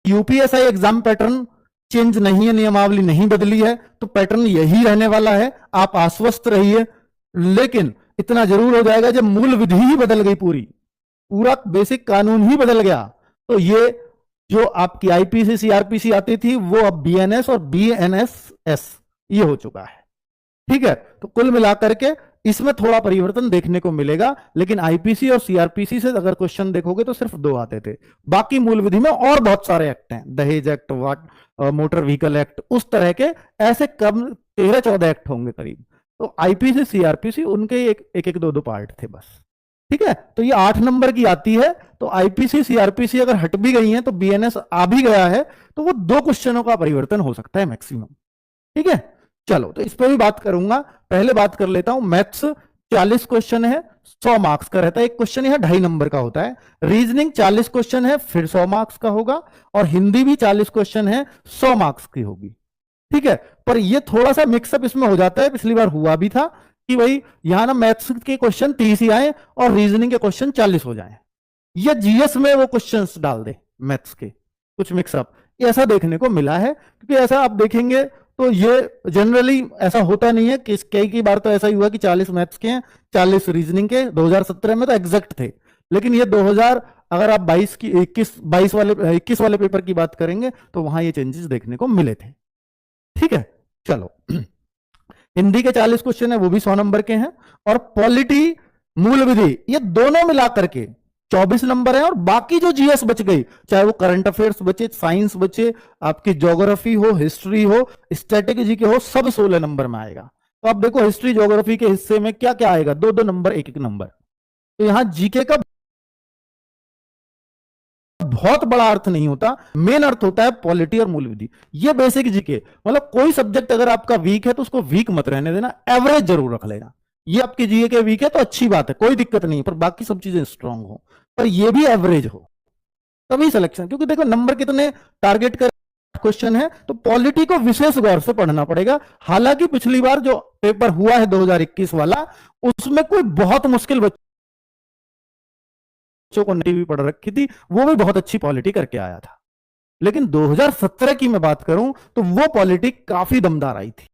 UPSI exam pattern change नहीं है, नियमावली नहीं बदली है, तो पैटर्न यही रहने वाला है, आप आश्वस्त रहिए। लेकिन इतना जरूर हो जाएगा, जब मूल विधि ही बदल गई, पूरा बेसिक कानून ही बदल गया, तो ये जो आपकी आईपीसी सीआरपीसी आती थी वो अब बीएनएस और बीएनएसएस ये हो चुका है। ठीक है, तो कुल मिलाकर के इसमें थोड़ा परिवर्तन देखने को मिलेगा, लेकिन आईपीसी और सीआरपीसी से अगर क्वेश्चन देखोगे तो सिर्फ 2 आते थे, बाकी मूल विधि में और बहुत सारे एक्ट हैं, दहेज एक्ट, मोटर व्हीकल एक्ट, उस तरह के ऐसे कम 13-14 एक्ट होंगे करीब। तो आईपीसी सीआरपीसी उनके एक 2 पार्ट थे बस। ठीक है, तो ये 8 नंबर की आती है। तो आईपीसी सीआरपीसी अगर हट भी गई है तो बीएनएस आ भी गया है, तो वो 2 क्वेश्चनों का परिवर्तन हो सकता है मैक्सिमम। ठीक है, चलो तो इस पर भी बात करूंगा। पहले बात कर लेता हूं, मैथ्स 40 क्वेश्चन है, 100 मार्क्स का रहता है। एक क्वेश्चन यह 2.5 नंबर का होता है। रीजनिंग 40 क्वेश्चन है, फिर 100 मार्क्स का होगा, और हिंदी भी 40 क्वेश्चन है, 100 मार्क्स की होगी। ठीक है, पर ये थोड़ा सा मिक्सअप इसमें हो जाता है, पिछली बार हुआ भी था कि भाई यहां ना मैथ्स के क्वेश्चन 30 ही आए और रीजनिंग के क्वेश्चन 40 हो जाए, या जीएस में वो क्वेश्चंस डाल दे मैथ्स के, कुछ मिक्सअप ऐसा देखने को मिला है। क्योंकि ऐसा आप देखेंगे तो ये जनरली ऐसा होता नहीं है कि कई बार तो ऐसा ही हुआ कि 40 मैथ्स के हैं, 40 रीजनिंग के। 2017 में तो एग्जैक्ट थे, लेकिन ये 2000 अगर आप 21 वाले पेपर की बात करेंगे तो वहां ये चेंजेस देखने को मिले थे। ठीक है, चलो हिंदी के 40 क्वेश्चन है, वो भी 100 नंबर के हैं, और पॉलिटी मूल विधि ये दोनों मिलाकर के 24 नंबर है, और बाकी जो जीएस बच गई, चाहे वो करंट अफेयर्स बचे, साइंस बचे, आपकी ज्योग्राफी हो, हिस्ट्री हो, स्टैटिक जीके हो, सब 16 नंबर में आएगा। तो आप देखो हिस्ट्री ज्योग्राफी के हिस्से में क्या क्या आएगा, 2-2 नंबर, 1-1 नंबर। तो यहां जीके का बहुत बड़ा अर्थ नहीं होता, मेन अर्थ होता है पॉलिटी और मूल विधि। ये बेसिक जीके, मतलब कोई सब्जेक्ट अगर आपका वीक है तो उसको वीक मत रहने देना, एवरेज जरूर रख लेना। ये आपके जीके के वीक है तो अच्छी बात है, कोई दिक्कत नहीं, पर बाकी सब चीजें स्ट्रांग हो, पर ये भी एवरेज हो, तभी सिलेक्शन। क्योंकि देखो नंबर कितने टारगेट कर क्वेश्चन है, तो पॉलिटी को विशेष गौर से पढ़ना पड़ेगा। हालांकि पिछली बार जो पेपर हुआ है 2021 वाला, उसमें कोई बहुत मुश्किल बच्चों को भी पढ़ रखी थी, वो भी बहुत अच्छी पॉलिटी करके आया था। लेकिन 2017 की मैं बात करूं तो वो पॉलिटी काफी दमदार आई थी।